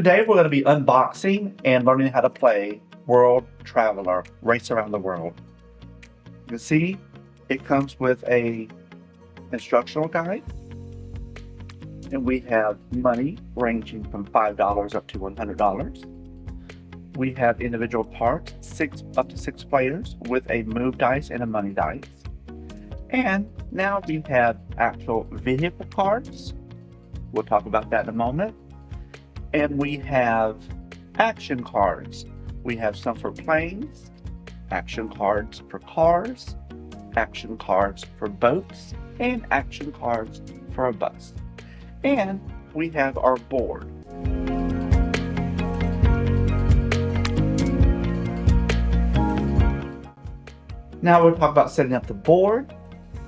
Today we're going to be unboxing and learning how to play World Traveler, Race Around the World. You can see it comes with a instructional guide, and we have money ranging from $5 up to $100. We have individual parts, up to six players, with a move dice and a money dice. And now we have actual vehicle cards. We'll talk about that in a moment. And we have action cards. We have some for planes, action cards for cars, action cards for boats, and action cards for a bus. And we have our board. Now we'll talk about setting up the board.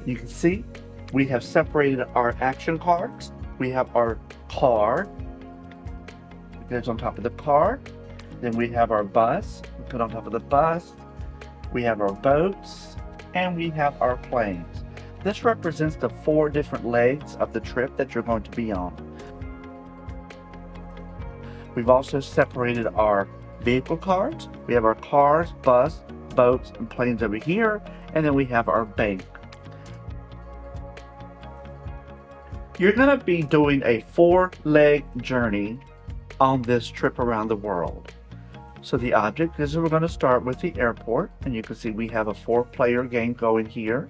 You can see we have separated our action cards. We have our car. It goes on top of the car. Then we have our bus. We put on top of the bus. We have our boats. And we have our planes. This represents the 4 different legs of the trip that you're going to be on. We've also separated our vehicle cards. We have our cars, bus, boats, and planes over here. And then we have our bank. You're going to be doing a 4-leg journey on this trip around the world. So the object is we're going to start with the airport, and you can see we have a 4-player game going here.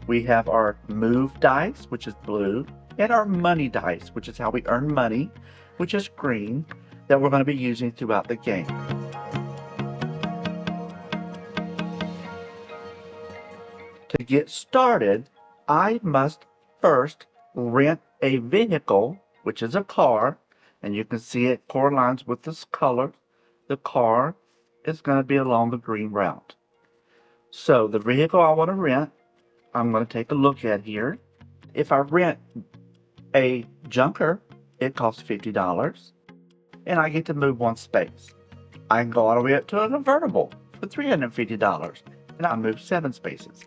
We have our move dice, which is blue, and our money dice, which is how we earn money, which is green, that we're going to be using throughout the game. To get started, I must first rent a vehicle, which is a car, and you can see it correlates with this color. The car is going to be along the green route. So the vehicle I want to rent, I'm going to take a look at here. If I rent a junker, it costs $50, and I get to move 1 space. I can go all the way up to a convertible for $350, and I move 7 spaces.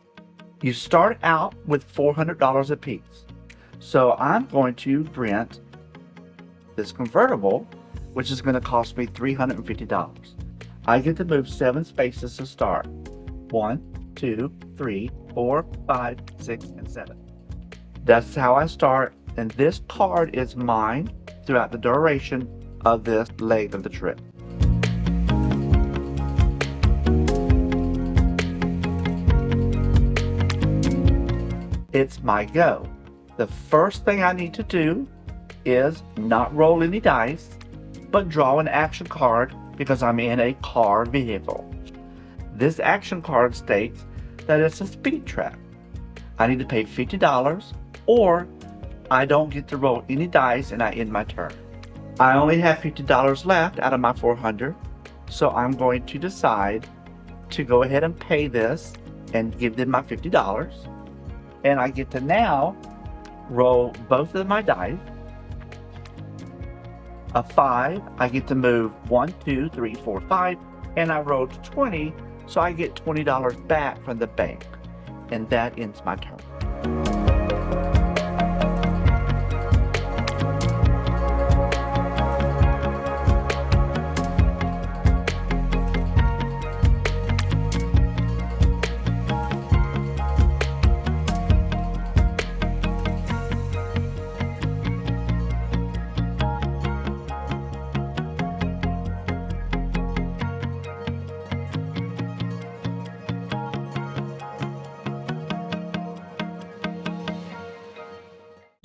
You start out with $400 apiece. So I'm going to rent this convertible, which is going to cost me $350. I get to move 7 spaces to start. 1, 2, 3, 4, 5, 6, and 7. That's how I start, and this card is mine throughout the duration of this leg of the trip. It's my go. The first thing I need to do is not roll any dice, but draw an action card because I'm in a car vehicle. This action card states that it's a speed trap. I need to pay $50 or I don't get to roll any dice and I end my turn. I only have $50 left out of my $400, so I'm going to decide to go ahead and pay this and give them my $50. And I get to now roll both of my dice. A 5, I get to move 1, 2, 3, 4, 5, and I rolled 20, so I get $20 back from the bank, and that ends my turn.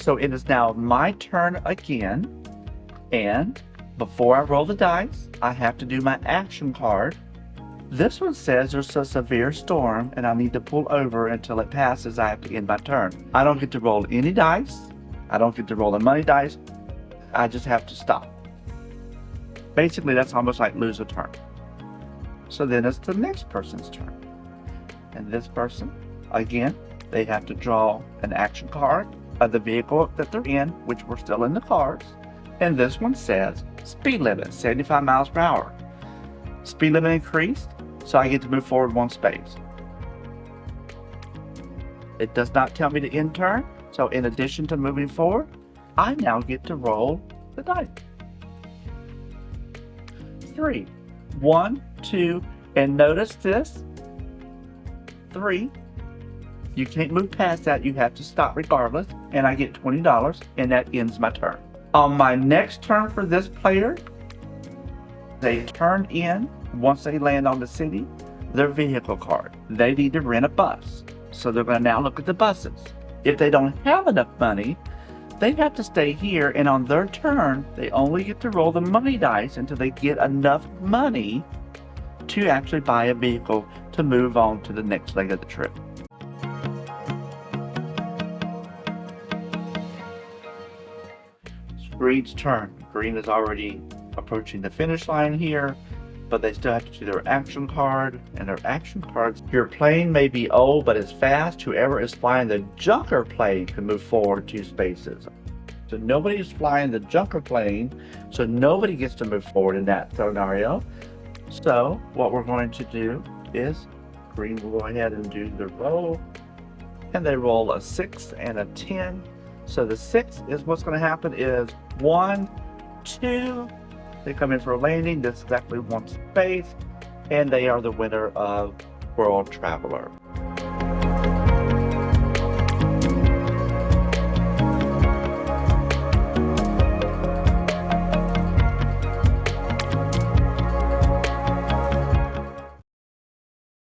So it is now my turn again, and before I roll the dice, I have to do my action card. This one says there's a severe storm and I need to pull over until it passes. I have to end my turn. I don't get to roll any dice. I don't get to roll the money dice. I just have to stop. Basically, that's almost like lose a turn. So then it's the next person's turn. And this person, again, they have to draw an action card of the vehicle that they're in, which we're still in the cars. And this one says speed limit 75 miles per hour. Speed limit increased, so I get to move forward 1 space. It does not tell me to end turn, so in addition to moving forward, I now get to roll the dice. 3. 1, 2, and notice this. 3. You can't move past that. You have to stop regardless. And I get $20, and that ends my turn. On my next turn for this player, they turn in, once they land on the city, their vehicle card. They need to rent a bus. So they're going to now look at the buses. If they don't have enough money, they have to stay here, and on their turn, they only get to roll the money dice until they get enough money to actually buy a vehicle to move on to the next leg of the trip. It's Green's turn. Green is already approaching the finish line here, but they still have to do their action card, and their action cards. Your plane may be old, but it's fast. Whoever is flying the Junker plane can move forward 2 spaces. So nobody is flying the Junker plane, so nobody gets to move forward in that scenario. So what we're going to do is Green will go ahead and do the roll, and they roll a 6 and a 10. So the 6 is what's going to happen is 1, 2. They come in for a landing. That's exactly 1 space, and they are the winner of World Traveler.